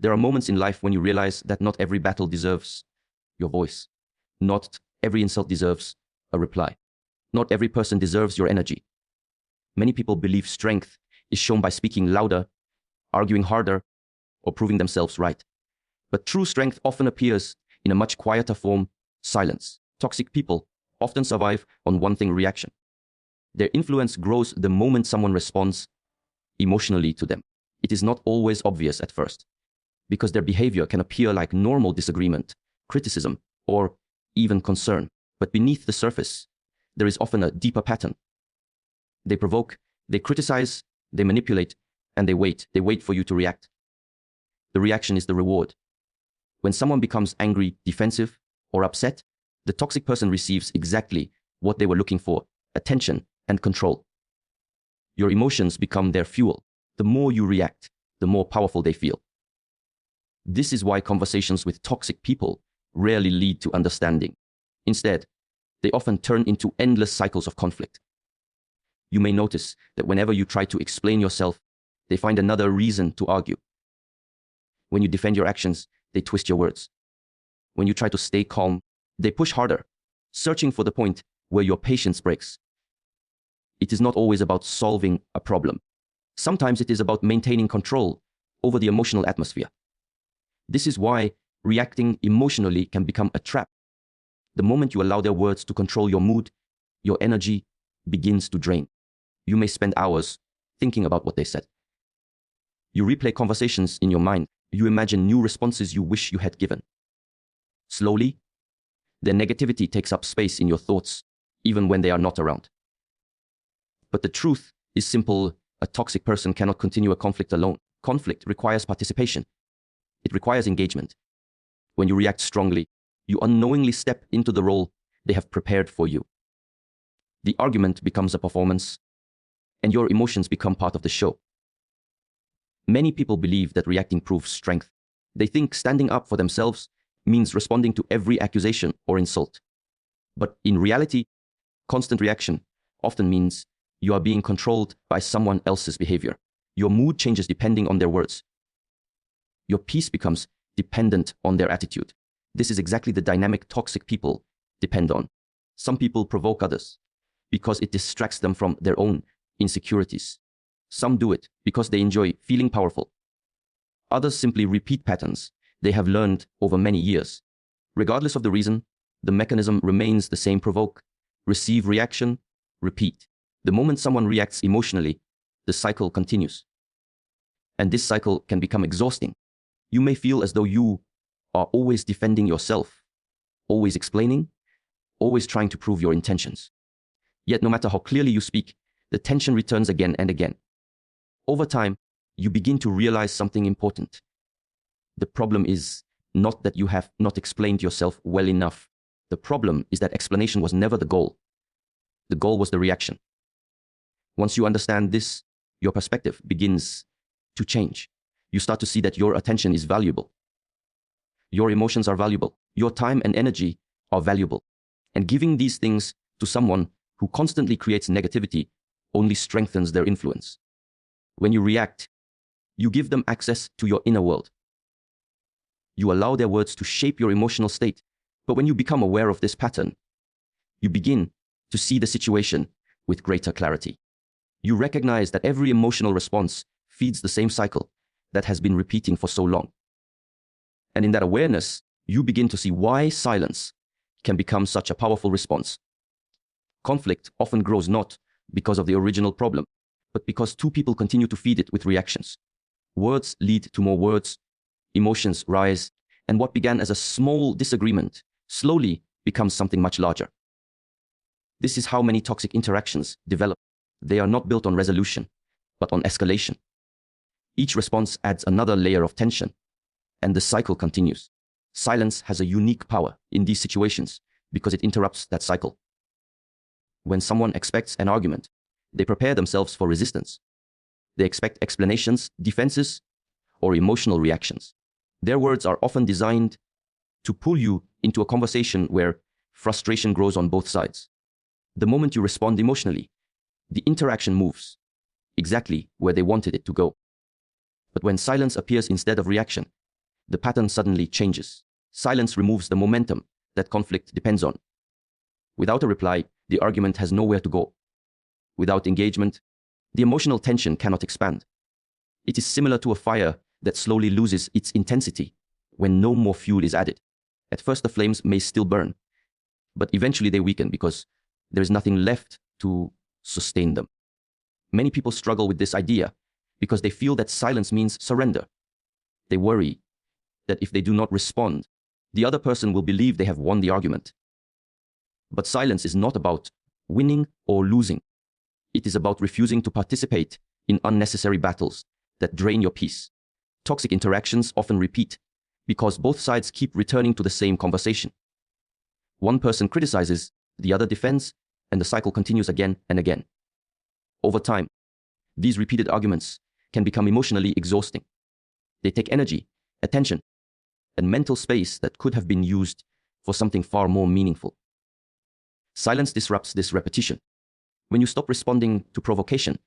There are moments in life when you realize that not every battle deserves your voice. Not every insult deserves a reply. Not every person deserves your energy. Many people believe strength is shown by speaking louder, arguing harder, or proving themselves right. But true strength often appears in a much quieter form: silence. Toxic people often survive on one thing: reaction. Their influence grows the moment someone responds emotionally to them. It is not always obvious at first, because their behavior can appear like normal disagreement, criticism, or even concern. But beneath the surface, there is often a deeper pattern. They provoke, they criticize, they manipulate, and they wait. They wait for you to react. The reaction is the reward. When someone becomes angry, defensive, or upset, the toxic person receives exactly what they were looking for: attention and control. Your emotions become their fuel. The more you react, the more powerful they feel. This is why conversations with toxic people rarely lead to understanding. Instead, they often turn into endless cycles of conflict. You may notice that whenever you try to explain yourself, they find another reason to argue. When you defend your actions, they twist your words. When you try to stay calm, they push harder, searching for the point where your patience breaks. It is not always about solving a problem. Sometimes it is about maintaining control over the emotional atmosphere. This is why reacting emotionally can become a trap. The moment you allow their words to control your mood, your energy begins to drain. You may spend hours thinking about what they said. You replay conversations in your mind. You imagine new responses you wish you had given. Slowly, their negativity takes up space in your thoughts, even when they are not around. But the truth is simple: a toxic person cannot continue a conflict alone. Conflict requires participation. It requires engagement. When you react strongly, you unknowingly step into the role they have prepared for you. The argument becomes a performance, and your emotions become part of the show. Many people believe that reacting proves strength. They think standing up for themselves means responding to every accusation or insult. But in reality, constant reaction often means you are being controlled by someone else's behavior. Your mood changes depending on their words. Your peace becomes dependent on their attitude. This is exactly the dynamic toxic people depend on. Some people provoke others because it distracts them from their own insecurities. Some do it because they enjoy feeling powerful. Others simply repeat patterns they have learned over many years. Regardless of the reason, the mechanism remains the same: provoke, receive reaction, repeat. The moment someone reacts emotionally, the cycle continues. And this cycle can become exhausting. You may feel as though you are always defending yourself, always explaining, always trying to prove your intentions. Yet no matter how clearly you speak, the tension returns again and again. Over time, you begin to realize something important. The problem is not that you have not explained yourself well enough. The problem is that explanation was never the goal. The goal was the reaction. Once you understand this, your perspective begins to change. You start to see that your attention is valuable. Your emotions are valuable. Your time and energy are valuable. And giving these things to someone who constantly creates negativity only strengthens their influence. When you react, you give them access to your inner world. You allow their words to shape your emotional state. But when you become aware of this pattern, you begin to see the situation with greater clarity. You recognize that every emotional response feeds the same cycle that has been repeating for so long. And in that awareness, you begin to see why silence can become such a powerful response. Conflict often grows not because of the original problem, but because two people continue to feed it with reactions. Words lead to more words, emotions rise, and what began as a small disagreement slowly becomes something much larger. This is how many toxic interactions develop. They are not built on resolution, but on escalation. Each response adds another layer of tension, and the cycle continues. Silence has a unique power in these situations because it interrupts that cycle. When someone expects an argument, they prepare themselves for resistance. They expect explanations, defenses, or emotional reactions. Their words are often designed to pull you into a conversation where frustration grows on both sides. The moment you respond emotionally, the interaction moves exactly where they wanted it to go. But when silence appears instead of reaction, the pattern suddenly changes. Silence removes the momentum that conflict depends on. Without a reply, the argument has nowhere to go. Without engagement, the emotional tension cannot expand. It is similar to a fire that slowly loses its intensity when no more fuel is added. At first, the flames may still burn, but eventually they weaken because there is nothing left to sustain them. Many people struggle with this idea because they feel that silence means surrender. They worry that if they do not respond, the other person will believe they have won the argument. But silence is not about winning or losing. It is about refusing to participate in unnecessary battles that drain your peace. Toxic interactions often repeat because both sides keep returning to the same conversation. One person criticizes, the other defends, and the cycle continues again and again. Over time, these repeated arguments can become emotionally exhausting. They take energy, attention, and mental space that could have been used for something far more meaningful. Silence disrupts this repetition. When you stop responding to provocation,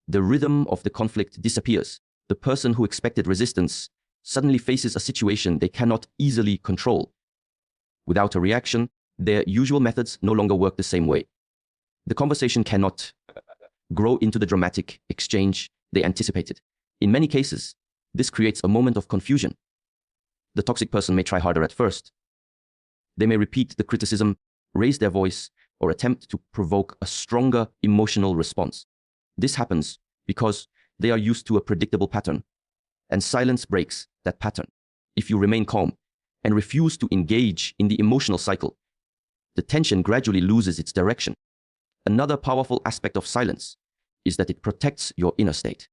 the rhythm of the conflict disappears. The person who expected resistance suddenly faces a situation they cannot easily control. Without a reaction, their usual methods no longer work the same way. The conversation cannot grow into the dramatic exchange they anticipated. In many cases, this creates a moment of confusion. The toxic person may try harder at first. They may repeat the criticism, raise their voice, or attempt to provoke a stronger emotional response. This happens because they are used to a predictable pattern, and silence breaks that pattern. If you remain calm and refuse to engage in the emotional cycle, the tension gradually loses its direction. Another powerful aspect of silence is that it protects your inner state.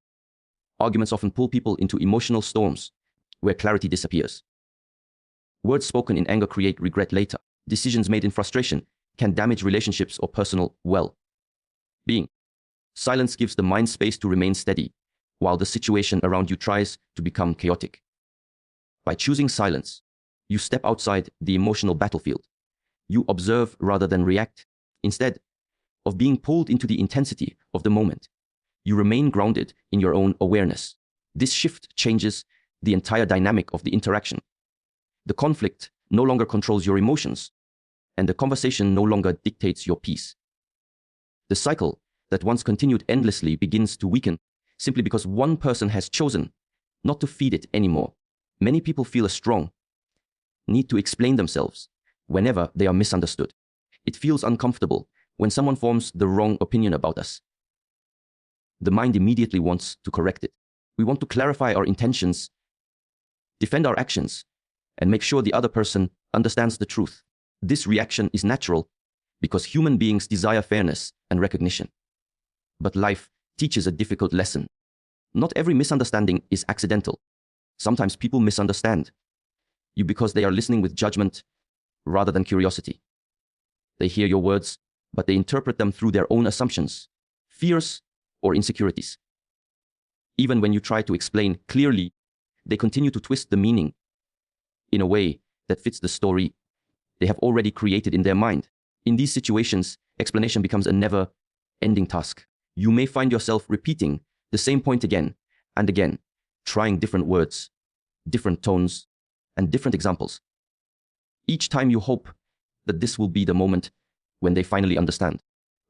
Arguments often pull people into emotional storms where clarity disappears. Words spoken in anger create regret later. Decisions made in frustration can damage relationships or personal well-being. Silence gives the mind space to remain steady, while the situation around you tries to become chaotic. By choosing silence, you step outside the emotional battlefield. You observe rather than react. Instead of being pulled into the intensity of the moment, you remain grounded in your own awareness. This shift changes the entire dynamic of the interaction. The conflict no longer controls your emotions, and the conversation no longer dictates your peace. The cycle that once continued endlessly begins to weaken simply because one person has chosen not to feed it anymore. Many people feel a strong need to explain themselves whenever they are misunderstood. It feels uncomfortable when someone forms the wrong opinion about us. The mind immediately wants to correct it. We want to clarify our intentions, defend our actions, and make sure the other person understands the truth. This reaction is natural because human beings desire fairness and recognition. But life teaches a difficult lesson. Not every misunderstanding is accidental. Sometimes people misunderstand you because they are listening with judgment rather than curiosity. They hear your words, but they interpret them through their own assumptions, fears, or insecurities. Even when you try to explain clearly, they continue to twist the meaning in a way that fits the story they have already created in their mind. In these situations, explanation becomes a never-ending task. You may find yourself repeating the same point again and again, trying different words, different tones, and different examples. Each time you hope that this will be the moment when they finally understand.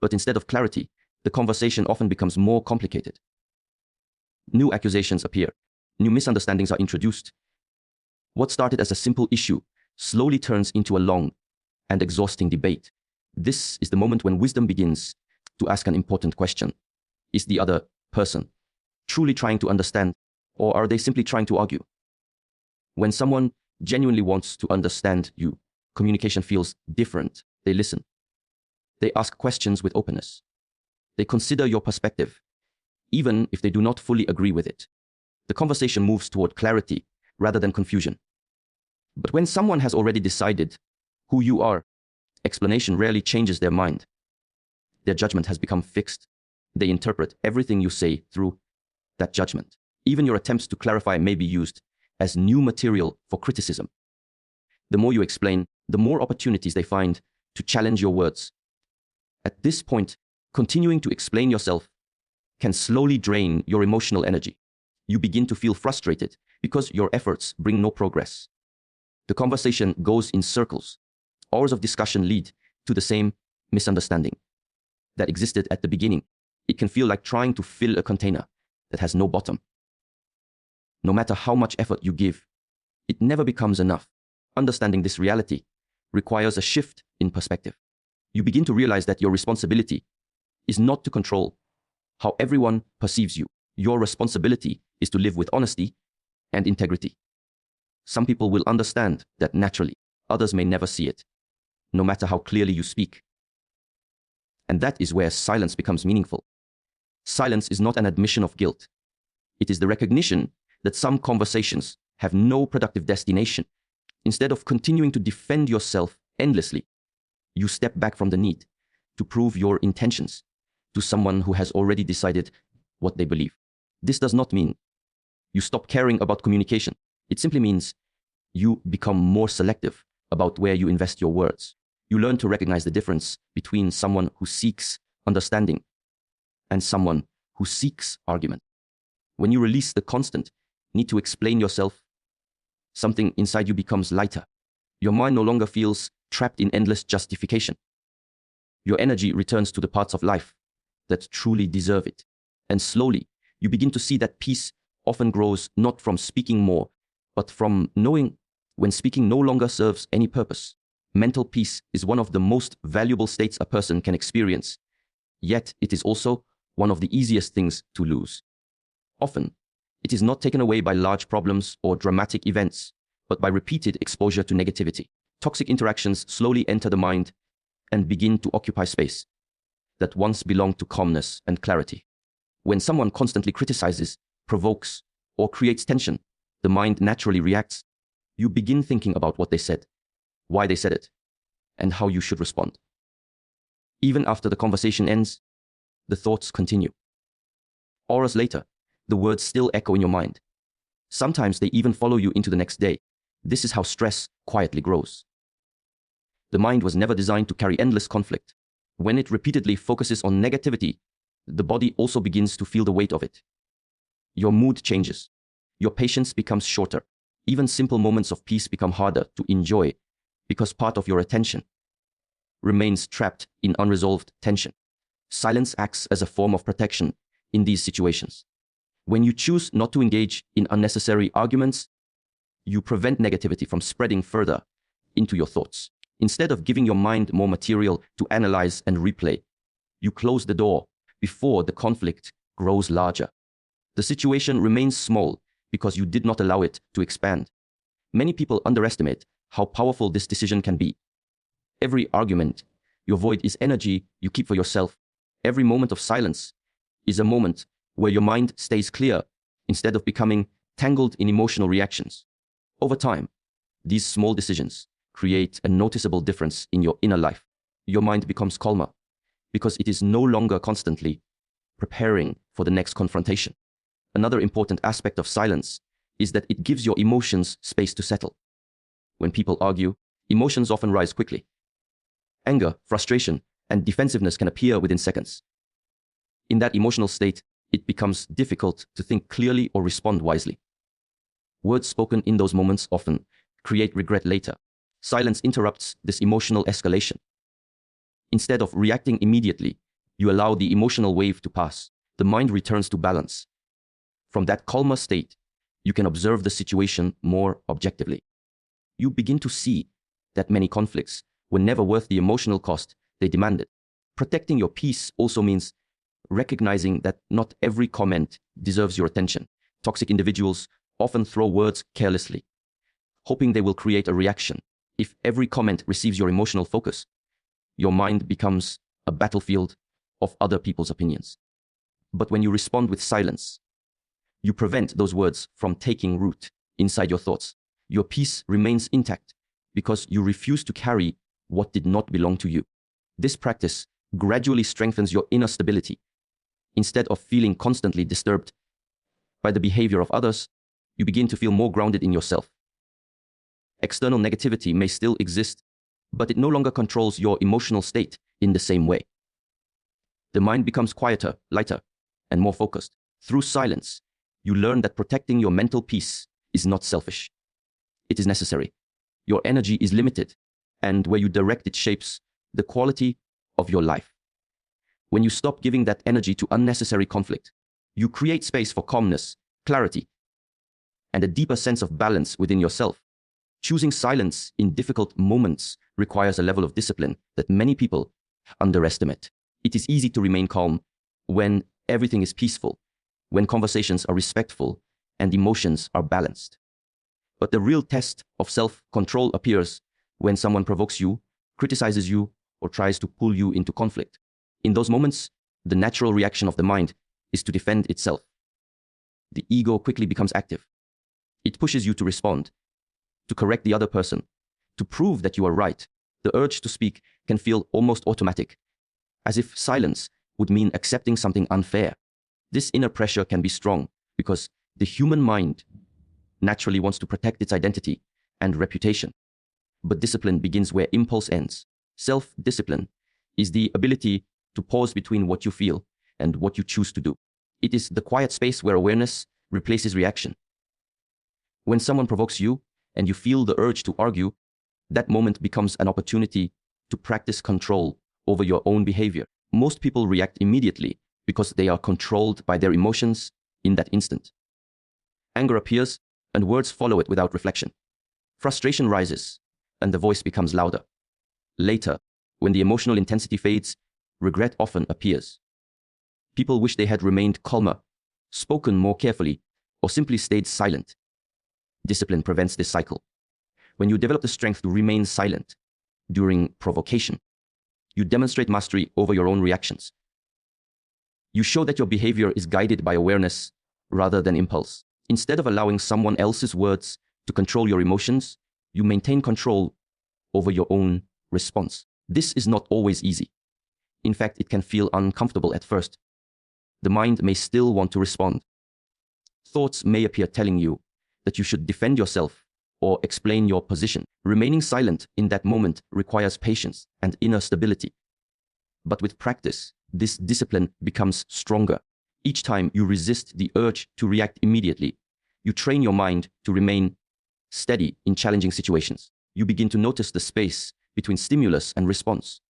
But instead of clarity, the conversation often becomes more complicated. New accusations appear. New misunderstandings are introduced. What started as a simple issue slowly turns into a long and exhausting debate. This is the moment when wisdom begins to ask an important question. Is the other person truly trying to understand, or are they simply trying to argue? When someone genuinely wants to understand you, communication feels different. They listen. They ask questions with openness. They consider your perspective, even if they do not fully agree with it. The conversation moves toward clarity rather than confusion. But when someone has already decided who you are, explanation rarely changes their mind. Their judgment has become fixed. They interpret everything you say through that judgment. Even your attempts to clarify may be used as new material for criticism. The more you explain, the more opportunities they find to challenge your words. At this point, continuing to explain yourself can slowly drain your emotional energy. You begin to feel frustrated because your efforts bring no progress. The conversation goes in circles. Hours of discussion lead to the same misunderstanding that existed at the beginning. It can feel like trying to fill a container that has no bottom. No matter how much effort you give, it never becomes enough. Understanding this reality requires a shift in perspective. You begin to realize that your responsibility is not to control how everyone perceives you. Your responsibility is to live with honesty and integrity. Some people will understand that naturally. Others may never see it, no matter how clearly you speak. And that is where silence becomes meaningful. Silence is not an admission of guilt. It is the recognition that some conversations have no productive destination. Instead of continuing to defend yourself endlessly, you step back from the need to prove your intentions to someone who has already decided what they believe. This does not mean you stop caring about communication. It simply means you become more selective about where you invest your words. You learn to recognize the difference between someone who seeks understanding and someone who seeks argument. When you release the constant need to explain yourself, something inside you becomes lighter. Your mind no longer feels trapped in endless justification. Your energy returns to the parts of life that truly deserve it. And slowly, you begin to see that peace often grows not from speaking more, but from knowing when speaking no longer serves any purpose. Mental peace is one of the most valuable states a person can experience, yet it is also one of the easiest things to lose. Often, it is not taken away by large problems or dramatic events, but by repeated exposure to negativity. Toxic interactions slowly enter the mind and begin to occupy space that once belonged to calmness and clarity. When someone constantly criticizes, provokes, or creates tension, the mind naturally reacts. You begin thinking about what they said, why they said it, and how you should respond. Even after the conversation ends, the thoughts continue. Hours later, the words still echo in your mind. Sometimes they even follow you into the next day. This is how stress quietly grows. The mind was never designed to carry endless conflict. When it repeatedly focuses on negativity, the body also begins to feel the weight of it. Your mood changes. Your patience becomes shorter. Even simple moments of peace become harder to enjoy because part of your attention remains trapped in unresolved tension. Silence acts as a form of protection in these situations. When you choose not to engage in unnecessary arguments, you prevent negativity from spreading further into your thoughts. Instead of giving your mind more material to analyze and replay, you close the door before the conflict grows larger. The situation remains small because you did not allow it to expand. Many people underestimate how powerful this decision can be. Every argument you avoid is energy you keep for yourself. Every moment of silence is a moment where your mind stays clear instead of becoming tangled in emotional reactions. Over time, these small decisions create a noticeable difference in your inner life. Your mind becomes calmer because it is no longer constantly preparing for the next confrontation. Another important aspect of silence is that it gives your emotions space to settle. When people argue, emotions often rise quickly. Anger, frustration, and defensiveness can appear within seconds. In that emotional state, it becomes difficult to think clearly or respond wisely. Words spoken in those moments often create regret later. Silence interrupts this emotional escalation. Instead of reacting immediately, you allow the emotional wave to pass. The mind returns to balance. From that calmer state, you can observe the situation more objectively. You begin to see that many conflicts were never worth the emotional cost they demanded. Protecting your peace also means recognizing that not every comment deserves your attention. Toxic individuals often throw words carelessly, hoping they will create a reaction. If every comment receives your emotional focus, your mind becomes a battlefield of other people's opinions. But when you respond with silence, you prevent those words from taking root inside your thoughts. Your peace remains intact because you refuse to carry what did not belong to you. This practice gradually strengthens your inner stability. Instead of feeling constantly disturbed by the behavior of others, you begin to feel more grounded in yourself. External negativity may still exist, but it no longer controls your emotional state in the same way. The mind becomes quieter, lighter, and more focused. Through silence, you learn that protecting your mental peace is not selfish. It is necessary. Your energy is limited, and where you direct it shapes the quality of your life. When you stop giving that energy to unnecessary conflict, you create space for calmness, clarity, and a deeper sense of balance within yourself. Choosing silence in difficult moments requires a level of discipline that many people underestimate. It is easy to remain calm when everything is peaceful, when conversations are respectful and emotions are balanced. But the real test of self-control appears when someone provokes you, criticizes you, or tries to pull you into conflict. In those moments, the natural reaction of the mind is to defend itself. The ego quickly becomes active. It pushes you to respond, to correct the other person, to prove that you are right. The urge to speak can feel almost automatic, as if silence would mean accepting something unfair. This inner pressure can be strong because the human mind naturally wants to protect its identity and reputation. But discipline begins where impulse ends. Self-discipline is the ability to pause between what you feel and what you choose to do. It is the quiet space where awareness replaces reaction. When someone provokes you and you feel the urge to argue, that moment becomes an opportunity to practice control over your own behavior. Most people react immediately because they are controlled by their emotions in that instant. Anger appears and words follow it without reflection. Frustration rises and the voice becomes louder. Later, when the emotional intensity fades, regret often appears. People wish they had remained calmer, spoken more carefully, or simply stayed silent. Discipline prevents this cycle. When you develop the strength to remain silent during provocation, you demonstrate mastery over your own reactions. You show that your behavior is guided by awareness rather than impulse. Instead of allowing someone else's words to control your emotions, you maintain control over your own response. This is not always easy. In fact, it can feel uncomfortable at first. The mind may still want to respond. Thoughts may appear telling you that you should defend yourself or explain your position. Remaining silent in that moment requires patience and inner stability. But with practice, this discipline becomes stronger. Each time you resist the urge to react immediately, you train your mind to remain steady in challenging situations. You begin to notice the space between stimulus and response.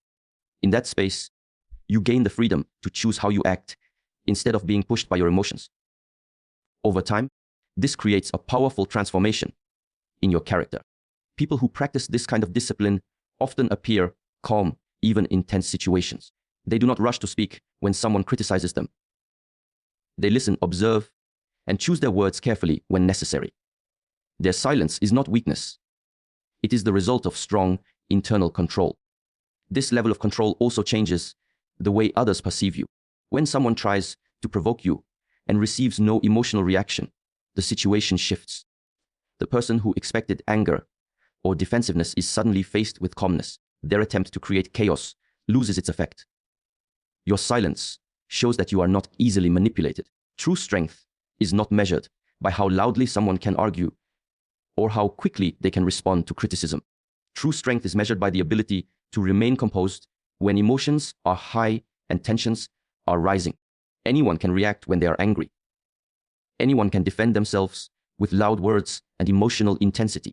In that space, you gain the freedom to choose how you act instead of being pushed by your emotions. Over time, this creates a powerful transformation in your character. People who practice this kind of discipline often appear calm, even in tense situations. They do not rush to speak when someone criticizes them. They listen, observe, and choose their words carefully when necessary. Their silence is not weakness. It is the result of strong internal control. This level of control also changes the way others perceive you. When someone tries to provoke you and receives no emotional reaction, the situation shifts. The person who expected anger or defensiveness is suddenly faced with calmness. Their attempt to create chaos loses its effect. Your silence shows that you are not easily manipulated. True strength is not measured by how loudly someone can argue or how quickly they can respond to criticism. True strength is measured by the ability to remain composed when emotions are high and tensions are rising. Anyone can react when they are angry. Anyone can defend themselves with loud words and emotional intensity.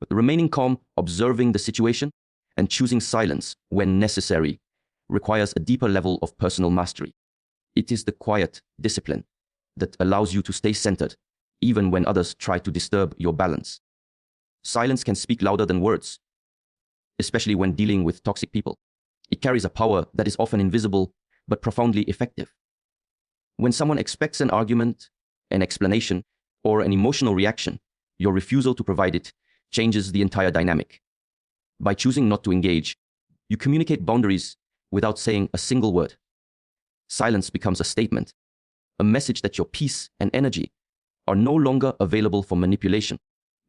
But remaining calm, observing the situation, and choosing silence when necessary requires a deeper level of personal mastery. It is the quiet discipline that allows you to stay centered, even when others try to disturb your balance. Silence can speak louder than words, especially when dealing with toxic people. It carries a power that is often invisible but profoundly effective. When someone expects an argument, an explanation, or an emotional reaction, your refusal to provide it changes the entire dynamic. By choosing not to engage, you communicate boundaries without saying a single word. Silence becomes a statement, a message that your peace and energy are no longer available for manipulation.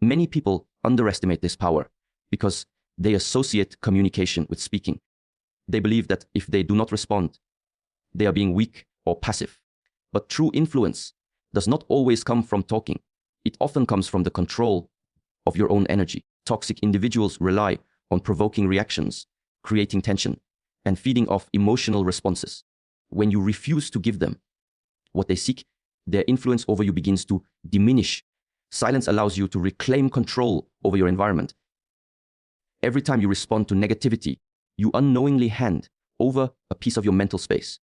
Many people underestimate this power because they associate communication with speaking. They believe that if they do not respond, they are being weak or passive. But true influence does not always come from talking. It often comes from the control of your own energy. Toxic individuals rely on provoking reactions, creating tension, and feeding off emotional responses. When you refuse to give them what they seek, their influence over you begins to diminish Silence allows you to reclaim control over your environment. Every time you respond to negativity, you unknowingly hand over a piece of your mental space.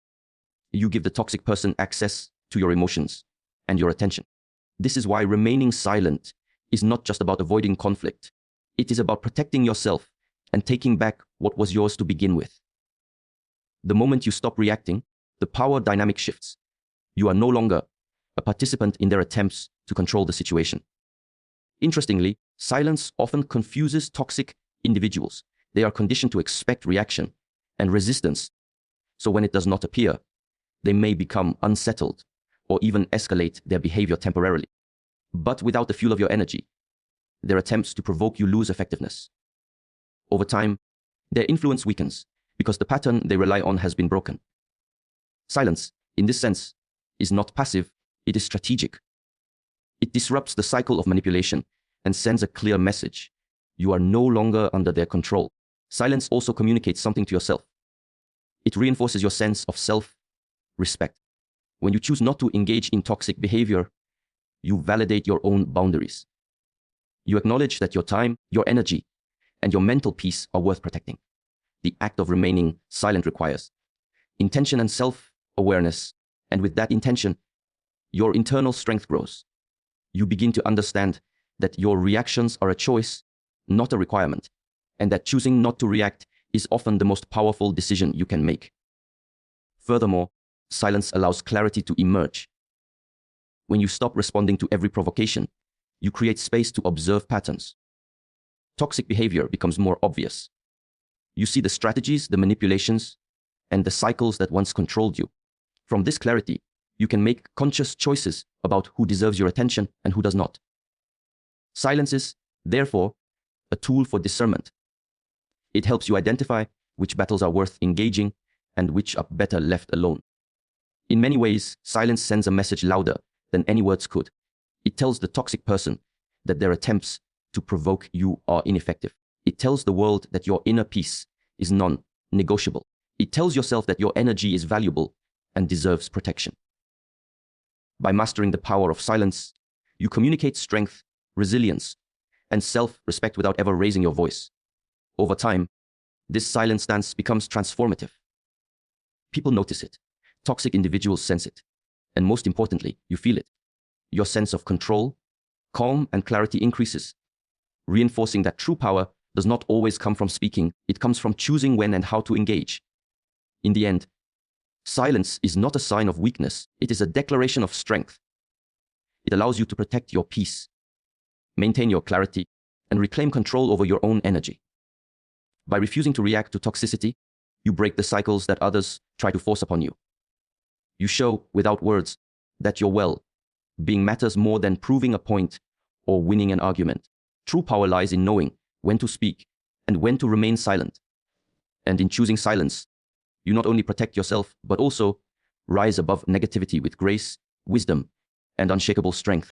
You give the toxic person access to your emotions and your attention. This is why remaining silent is not just about avoiding conflict. It is about protecting yourself and taking back what was yours to begin with. The moment you stop reacting, the power dynamic shifts. You are no longer a participant in their attempts to control the situation. Interestingly, silence often confuses toxic individuals. They are conditioned to expect reaction and resistance. So when it does not appear, they may become unsettled or even escalate their behavior temporarily. But without the fuel of your energy, their attempts to provoke you lose effectiveness. Over time, their influence weakens because the pattern they rely on has been broken. Silence, in this sense, is not passive, it is strategic. It disrupts the cycle of manipulation and sends a clear message. You are no longer under their control. Silence also communicates something to yourself. It reinforces your sense of self-respect. When you choose not to engage in toxic behavior, you validate your own boundaries. You acknowledge that your time, your energy, and your mental peace are worth protecting. The act of remaining silent requires intention and self-awareness, and with that intention, your internal strength grows. You begin to understand that your reactions are a choice, not a requirement, and that choosing not to react is often the most powerful decision you can make. Furthermore, silence allows clarity to emerge. When you stop responding to every provocation, you create space to observe patterns. Toxic behavior becomes more obvious. You see the strategies, the manipulations, and the cycles that once controlled you. From this clarity, you can make conscious choices about who deserves your attention and who does not. Silence is, therefore, a tool for discernment. It helps you identify which battles are worth engaging and which are better left alone. In many ways, silence sends a message louder than any words could. It tells the toxic person that their attempts to provoke you are ineffective. It tells the world that your inner peace is non-negotiable. It tells yourself that your energy is valuable and deserves protection. By mastering the power of silence, you communicate strength, resilience, and self-respect without ever raising your voice. Over time, this silent stance becomes transformative. People notice it. Toxic individuals sense it. And most importantly, you feel it. Your sense of control, calm, and clarity increases, reinforcing that true power does not always come from speaking. It comes from choosing when and how to engage. In the end, silence is not a sign of weakness. It is a declaration of strength. It allows you to protect your peace, maintain your clarity, and reclaim control over your own energy. By refusing to react to toxicity, you break the cycles that others try to force upon you. You show, without words, that your well-being matters more than proving a point or winning an argument. True power lies in knowing when to speak and when to remain silent. And in choosing silence, you not only protect yourself, but also rise above negativity with grace, wisdom, and unshakable strength.